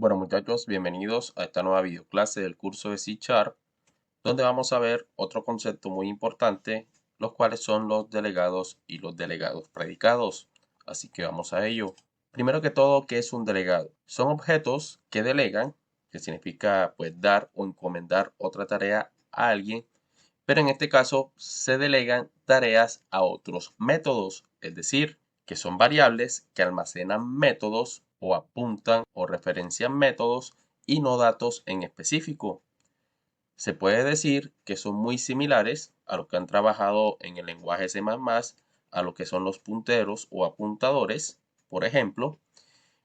Bueno muchachos, bienvenidos a esta nueva videoclase del curso de C Sharp, donde vamos a ver otro concepto muy importante, los cuales son los delegados y los delegados predicados. Así que vamos a ello. Primero que todo, ¿qué es un delegado? Son objetos que delegan, que significa pues dar o encomendar otra tarea a alguien, pero en este caso se delegan tareas a otros métodos, es decir, que son variables que almacenan métodos o apuntan o referencian métodos y no datos en específico. Se puede decir que son muy similares a los que han trabajado en el lenguaje C++, a lo que son los punteros o apuntadores, por ejemplo,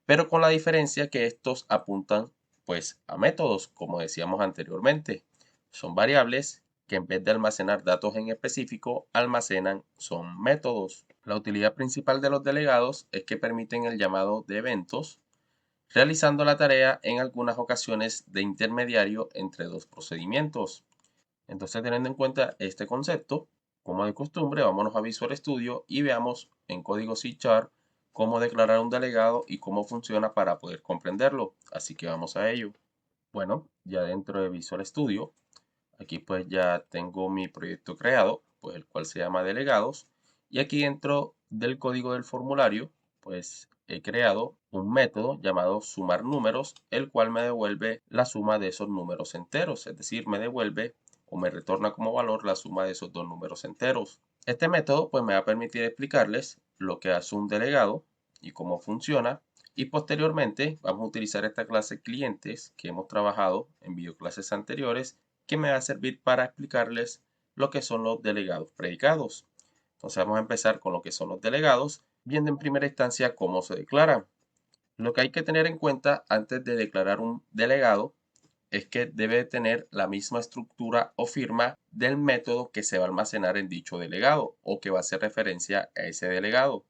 pero con la diferencia que estos apuntan pues a métodos, como decíamos anteriormente. Son variables que en vez de almacenar datos en específico, almacenan son métodos. La utilidad principal de los delegados es que permiten el llamado de eventos, realizando la tarea en algunas ocasiones de intermediario entre dos procedimientos. Entonces, teniendo en cuenta este concepto, como de costumbre, vámonos a Visual Studio y veamos en código C# cómo declarar un delegado y cómo funciona para poder comprenderlo. Así que vamos a ello. Bueno, ya dentro de Visual Studio, aquí pues ya tengo mi proyecto creado, pues el cual se llama delegados. Y aquí dentro del código del formulario, pues he creado un método llamado sumar números, el cual me devuelve la suma de esos números enteros, es decir, me devuelve o me retorna como valor la suma de esos dos números enteros. Este método pues me va a permitir explicarles lo que hace un delegado y cómo funciona, y posteriormente vamos a utilizar esta clase clientes que hemos trabajado en videoclases anteriores, que me va a servir para explicarles lo que son los delegados predicados. Entonces vamos a empezar con lo que son los delegados, viendo en primera instancia cómo se declaran. Lo que hay que tener en cuenta antes de declarar un delegado es que debe tener la misma estructura o firma del método que se va a almacenar en dicho delegado o que va a hacer referencia a ese delegado.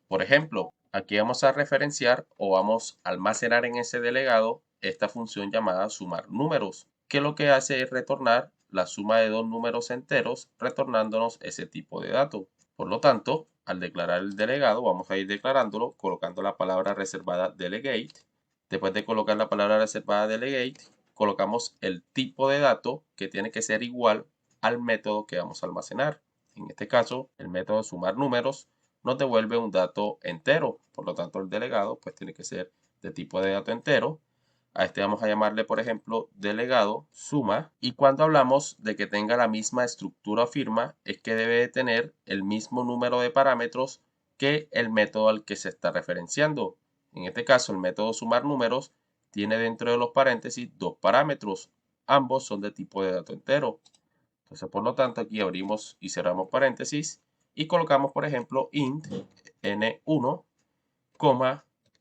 Por ejemplo, aquí vamos a referenciar o vamos a almacenar en ese delegado esta función llamada sumar números, que lo que hace es retornar la suma de dos números enteros, retornándonos ese tipo de dato. Por lo tanto, al declarar el delegado, vamos a ir declarándolo colocando la palabra reservada delegate. Después de colocar la palabra reservada delegate, colocamos el tipo de dato que tiene que ser igual al método que vamos a almacenar. En este caso, el método sumar números nos devuelve un dato entero. Por lo tanto, el delegado pues tiene que ser de tipo de dato entero. A este vamos a llamarle, por ejemplo, delegado suma. Y cuando hablamos de que tenga la misma estructura o firma, es que debe de tener el mismo número de parámetros que el método al que se está referenciando. En este caso, el método sumar números tiene dentro de los paréntesis dos parámetros. Ambos son de tipo de dato entero. Entonces, por lo tanto, aquí abrimos y cerramos paréntesis y colocamos, por ejemplo, int n1,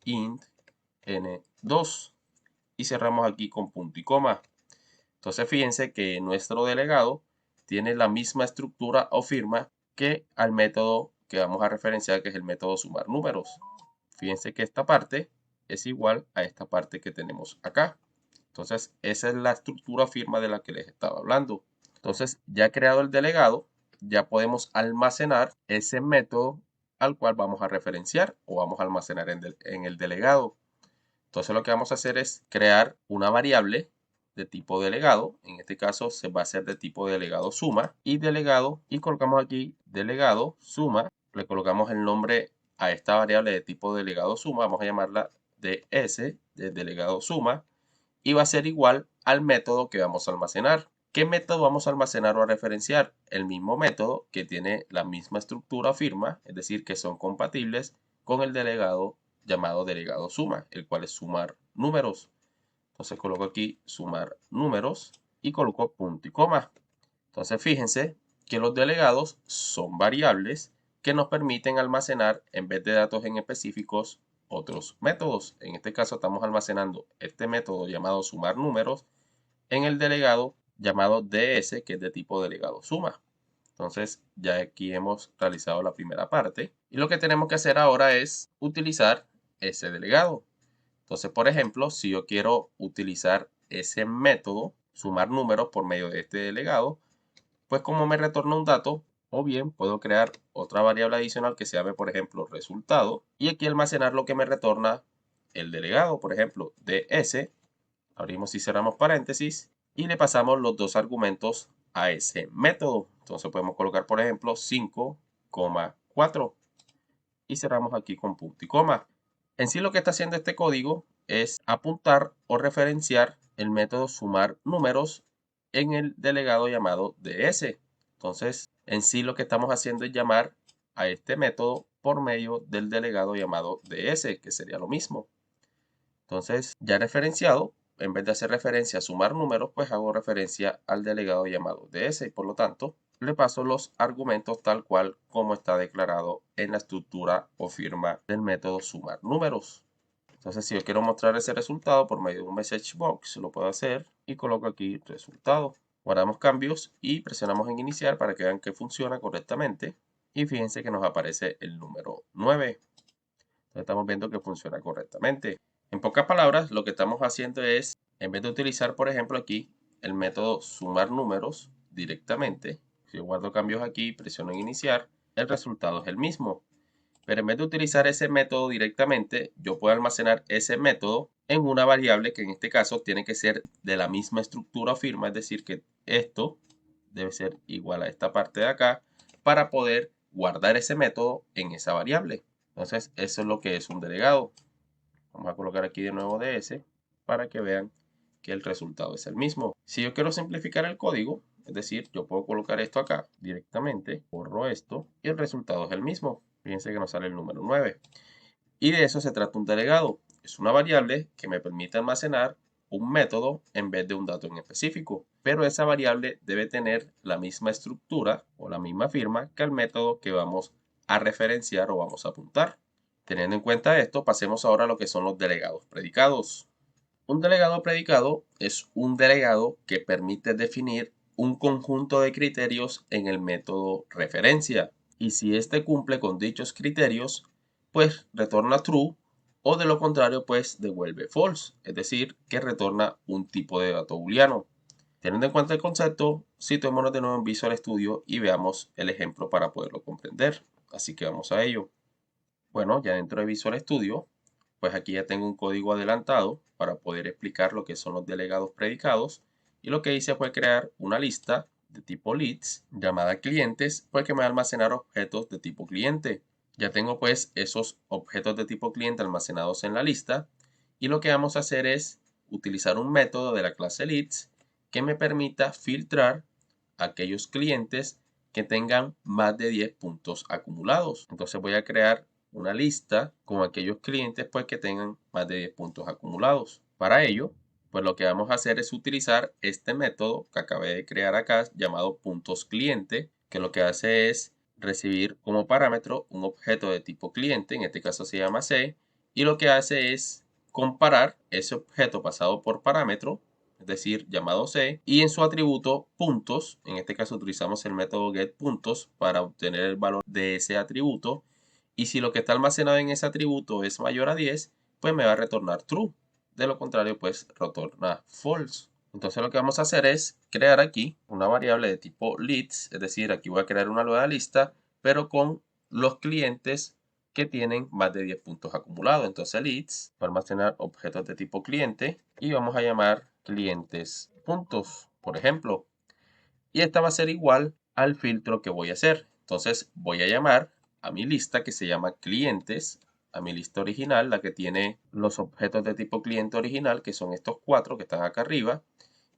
int n2 y cerramos aquí con punto y coma. Entonces, fíjense que nuestro delegado tiene la misma estructura o firma que al método que vamos a referenciar, que es el método sumar números. Fíjense que esta parte es igual a esta parte que tenemos acá. Entonces, esa es la estructura o firma de la que les estaba hablando. Entonces, ya creado el delegado, ya podemos almacenar ese método al cual vamos a referenciar o vamos a almacenar en el delegado. Entonces, lo que vamos a hacer es crear una variable de tipo delegado. En este caso, se va a hacer de tipo delegado suma y delegado, y colocamos aquí delegado suma. Le colocamos el nombre a esta variable de tipo delegado suma. Vamos a llamarla ds, de delegado suma, y va a ser igual al método que vamos a almacenar. ¿Qué método vamos a almacenar o a referenciar? El mismo método que tiene la misma estructura o firma, es decir, que son compatibles con el delegado llamado delegado suma, el cual es sumar números. Entonces coloco aquí sumar números y coloco punto y coma. Entonces fíjense que los delegados son variables que nos permiten almacenar en vez de datos en específicos otros métodos. En este caso estamos almacenando este método llamado sumar números en el delegado llamado ds, que es de tipo delegado suma. Entonces ya aquí hemos realizado la primera parte y lo que tenemos que hacer ahora es utilizar ese delegado. Entonces, por ejemplo, si yo quiero utilizar ese método, sumar números por medio de este delegado, pues como me retorna un dato, o bien puedo crear otra variable adicional que se llame, por ejemplo, resultado, y aquí almacenar lo que me retorna el delegado, por ejemplo, ds, abrimos y cerramos paréntesis, y le pasamos los dos argumentos a ese método. Entonces podemos colocar, por ejemplo, 5,4 y cerramos aquí con punto y coma. En sí lo que está haciendo este código es apuntar o referenciar el método sumar números en el delegado llamado ds. Entonces, en sí lo que estamos haciendo es llamar a este método por medio del delegado llamado ds, que sería lo mismo. Entonces, ya referenciado, en vez de hacer referencia a sumar números, pues hago referencia al delegado llamado ds y por lo tanto le paso los argumentos tal cual como está declarado en la estructura o firma del método sumar números. Entonces, si yo quiero mostrar ese resultado por medio de un message box, lo puedo hacer y coloco aquí resultado. Guardamos cambios y presionamos en iniciar para que vean que funciona correctamente. Y fíjense que nos aparece el número 9. Entonces, estamos viendo que funciona correctamente. En pocas palabras, lo que estamos haciendo es, en vez de utilizar, por ejemplo, aquí el método sumar números directamente, si yo guardo cambios aquí, presiono en iniciar, el resultado es el mismo. Pero en vez de utilizar ese método directamente, yo puedo almacenar ese método en una variable que en este caso tiene que ser de la misma estructura o firma, es decir, que esto debe ser igual a esta parte de acá para poder guardar ese método en esa variable. Entonces, eso es lo que es un delegado. Vamos a colocar aquí de nuevo ds para que vean que el resultado es el mismo. Si yo quiero simplificar el código, es decir, yo puedo colocar esto acá directamente, borro esto y el resultado es el mismo. Fíjense que nos sale el número 9. Y de eso se trata un delegado. Es una variable que me permite almacenar un método en vez de un dato en específico. Pero esa variable debe tener la misma estructura o la misma firma que el método que vamos a referenciar o vamos a apuntar. Teniendo en cuenta esto, pasemos ahora a lo que son los delegados predicados. Un delegado predicado es un delegado que permite definir un conjunto de criterios en el método referencia. Y si éste cumple con dichos criterios, pues retorna true o de lo contrario, pues devuelve false, es decir, que retorna un tipo de dato booleano. Teniendo en cuenta el concepto, situémonos de nuevo en Visual Studio y veamos el ejemplo para poderlo comprender. Así que vamos a ello. Bueno, ya dentro de Visual Studio, pues aquí ya tengo un código adelantado para poder explicar lo que son los delegados predicados. Y lo que hice fue crear una lista de tipo leads llamada clientes, pues que me va a almacenar objetos de tipo cliente. Ya tengo pues esos objetos de tipo cliente almacenados en la lista. Y lo que vamos a hacer es utilizar un método de la clase leads que me permita filtrar aquellos clientes que tengan más de 10 puntos acumulados. Entonces voy a crear una lista con aquellos clientes pues que tengan más de 10 puntos acumulados. Para ello, pues lo que vamos a hacer es utilizar este método que acabé de crear acá llamado puntos cliente, que lo que hace es recibir como parámetro un objeto de tipo cliente, en este caso se llama C, y lo que hace es comparar ese objeto pasado por parámetro, es decir, llamado C, y en su atributo puntos, en este caso utilizamos el método getPuntos para obtener el valor de ese atributo, y si lo que está almacenado en ese atributo es mayor a 10, pues me va a retornar true. De lo contrario, pues retorna false. Entonces lo que vamos a hacer es crear aquí una variable de tipo leads, es decir, aquí voy a crear una nueva lista, pero con los clientes que tienen más de 10 puntos acumulados. Entonces leads va a almacenar objetos de tipo cliente y vamos a llamar clientes puntos, por ejemplo. Y esta va a ser igual al filtro que voy a hacer. Entonces voy a llamar a mi lista que se llama clientes, a mi lista original, la que tiene los objetos de tipo cliente original, que son estos 4 que están acá arriba,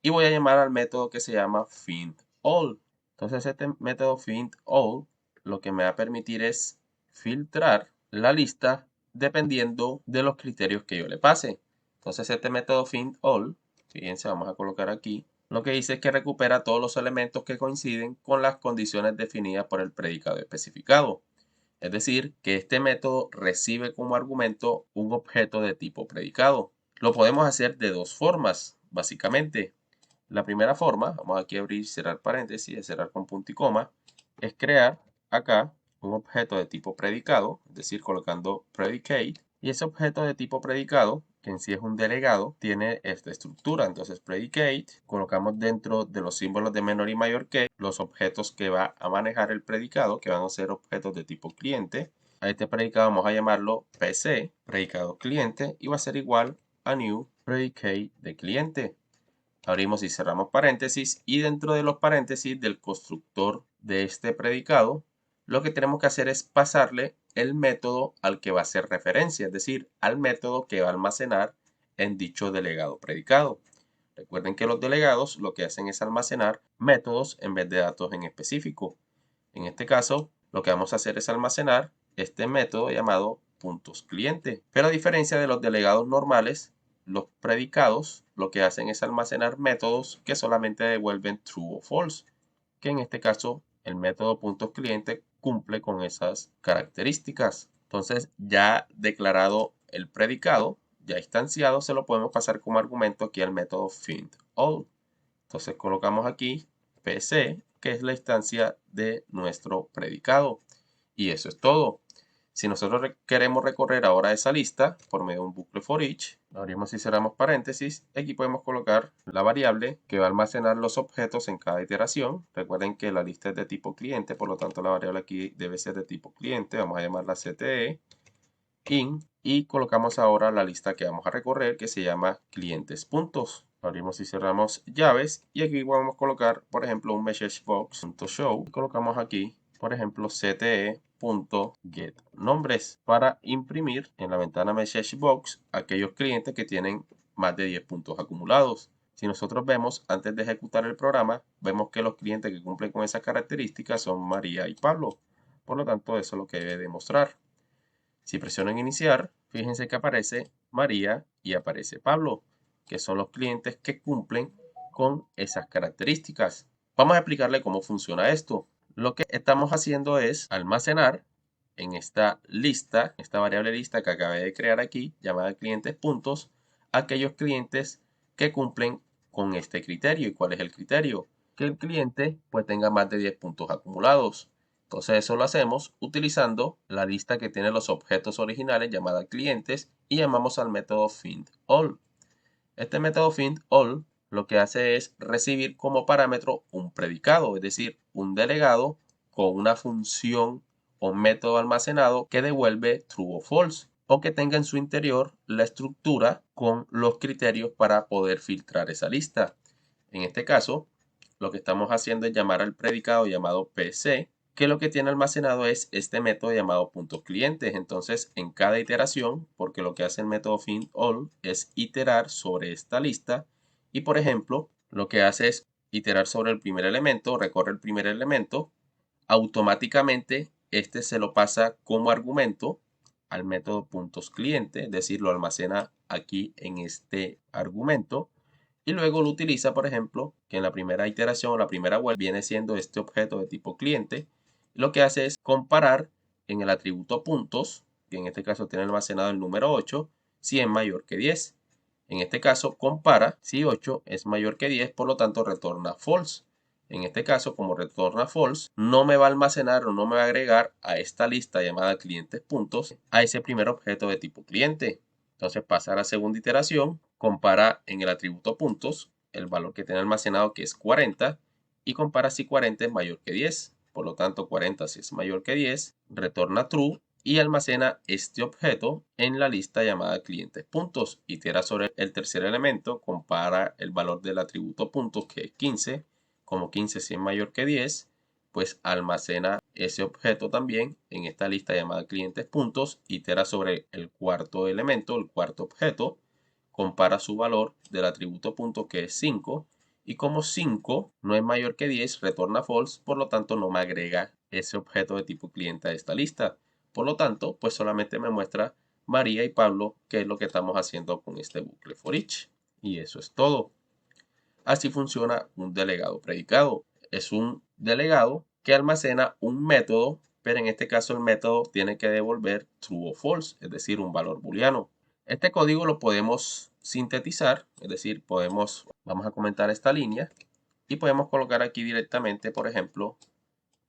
y voy a llamar al método que se llama findAll. Entonces este método findAll lo que me va a permitir es filtrar la lista dependiendo de los criterios que yo le pase. Entonces este método findAll, fíjense, vamos a colocar aquí, lo que dice es que recupera todos los elementos que coinciden con las condiciones definidas por el predicado especificado. Es decir, que este método recibe como argumento un objeto de tipo predicado. Lo podemos hacer de dos formas, básicamente. La primera forma, vamos aquí a abrir y cerrar paréntesis, cerrar con punto y coma, es crear acá un objeto de tipo predicado, es decir, colocando predicate, y ese objeto de tipo predicado, que en sí es un delegado, tiene esta estructura. Entonces, predicate, colocamos dentro de los símbolos de menor y mayor que los objetos que va a manejar el predicado, que van a ser objetos de tipo cliente, a este predicado vamos a llamarlo PC, predicado cliente, y va a ser igual a new predicate de cliente. Abrimos y cerramos paréntesis, y dentro de los paréntesis del constructor de este predicado, lo que tenemos que hacer es pasarle el método al que va a hacer referencia, es decir, al método que va a almacenar en dicho delegado predicado. Recuerden que los delegados lo que hacen es almacenar métodos en vez de datos en específico. En este caso, lo que vamos a hacer es almacenar este método llamado puntos cliente. Pero a diferencia de los delegados normales, los predicados lo que hacen es almacenar métodos que solamente devuelven true o false, que en este caso el método puntos cliente cumple con esas características. Entonces, ya declarado el predicado, ya instanciado, se lo podemos pasar como argumento aquí al método findAll. Entonces colocamos aquí PC, que es la instancia de nuestro predicado. Y eso es todo. Si nosotros queremos recorrer ahora esa lista por medio de un bucle for each, abrimos y cerramos paréntesis. Aquí podemos colocar la variable que va a almacenar los objetos en cada iteración. Recuerden que la lista es de tipo cliente, por lo tanto la variable aquí debe ser de tipo cliente. Vamos a llamarla CTE in, y colocamos ahora la lista que vamos a recorrer, que se llama clientes puntos. Abrimos y cerramos llaves, y aquí vamos a colocar, por ejemplo, un messagebox.show, y colocamos aquí, por ejemplo, cte.getNombres para imprimir en la ventana messagebox aquellos clientes que tienen más de 10 puntos acumulados. Si nosotros vemos, antes de ejecutar el programa, vemos que los clientes que cumplen con esas características son María y Pablo. Por lo tanto, eso es lo que debe demostrar. Si presiono en iniciar, fíjense que aparece María y aparece Pablo, que son los clientes que cumplen con esas características. Vamos a explicarle cómo funciona esto. Lo que estamos haciendo es almacenar en esta lista, esta variable lista que acabé de crear aquí, llamada clientes puntos, aquellos clientes que cumplen con este criterio. ¿Y cuál es el criterio? Que el cliente pues tenga más de 10 puntos acumulados. Entonces eso lo hacemos utilizando la lista que tiene los objetos originales llamada clientes, y llamamos al método findAll. Este método findAll lo que hace es recibir como parámetro un predicado, es decir, un delegado con una función o método almacenado que devuelve true o false, o que tenga en su interior la estructura con los criterios para poder filtrar esa lista. En este caso, lo que estamos haciendo es llamar al predicado llamado PC, que lo que tiene almacenado es este método llamado puntos clientes. Entonces, en cada iteración, porque lo que hace el método findAll es iterar sobre esta lista, y por ejemplo, lo que hace es iterar sobre el primer elemento, recorre el primer elemento, automáticamente este se lo pasa como argumento al método puntos cliente, es decir, lo almacena aquí en este argumento, y luego lo utiliza, por ejemplo, que en la primera iteración o la primera vuelta viene siendo este objeto de tipo cliente. Lo que hace es comparar en el atributo puntos, que en este caso tiene almacenado el número 8, si es mayor que 10. En este caso compara si 8 es mayor que 10, por lo tanto retorna false. En este caso, como retorna false, no me va a almacenar o no me va a agregar a esta lista llamada clientes puntos a ese primer objeto de tipo cliente. Entonces pasa a la segunda iteración, compara en el atributo puntos el valor que tiene almacenado, que es 40, y compara si 40 es mayor que 10. Por lo tanto, 40 si es mayor que 10, retorna true y almacena este objeto en la lista llamada clientes puntos. Itera sobre el tercer elemento, compara el valor del atributo puntos, que es 15, como 15 si es mayor que 10, pues almacena ese objeto también en esta lista llamada clientes puntos, itera sobre el cuarto elemento, el cuarto objeto, compara su valor del atributo punto, que es 5, y como 5 no es mayor que 10, retorna false, por lo tanto no me agrega ese objeto de tipo cliente a esta lista. Por lo tanto, pues solamente me muestra María y Pablo, que es lo que estamos haciendo con este bucle for each. Y eso es todo. Así funciona un delegado predicado. Es un delegado que almacena un método, pero en este caso el método tiene que devolver true o false, es decir, un valor booleano. Este código lo podemos sintetizar, es decir, vamos a comentar esta línea y podemos colocar aquí directamente, por ejemplo,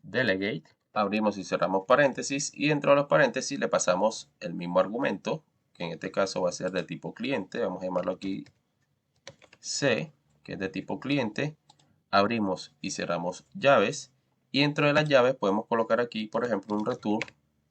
delegate. Abrimos y cerramos paréntesis, y dentro de los paréntesis le pasamos el mismo argumento, que en este caso va a ser de tipo cliente. Vamos a llamarlo aquí C, que es de tipo cliente. Abrimos y cerramos llaves, y dentro de las llaves podemos colocar aquí, por ejemplo, un return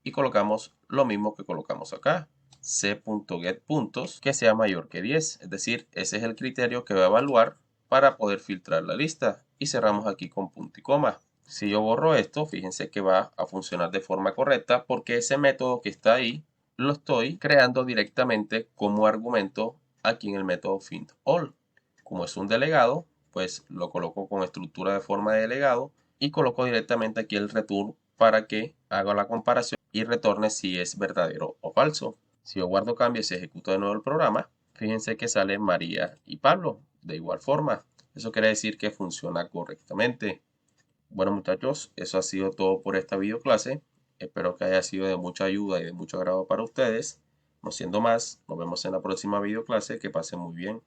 y colocamos lo mismo que colocamos acá. c.getPuntos que sea mayor que 10. Es decir, ese es el criterio que va a evaluar para poder filtrar la lista. Y cerramos aquí con punto y coma. Si yo borro esto, fíjense que va a funcionar de forma correcta porque ese método que está ahí lo estoy creando directamente como argumento aquí en el método findAll. Como es un delegado, pues lo coloco con estructura de forma de delegado y coloco directamente aquí el return para que haga la comparación y retorne si es verdadero o falso. Si yo guardo cambios y se ejecuta de nuevo el programa, fíjense que sale María y Pablo de igual forma. Eso quiere decir que funciona correctamente. Bueno muchachos, eso ha sido todo por esta videoclase. Espero que haya sido de mucha ayuda y de mucho agrado para ustedes. No siendo más, nos vemos en la próxima videoclase. Que pasen muy bien.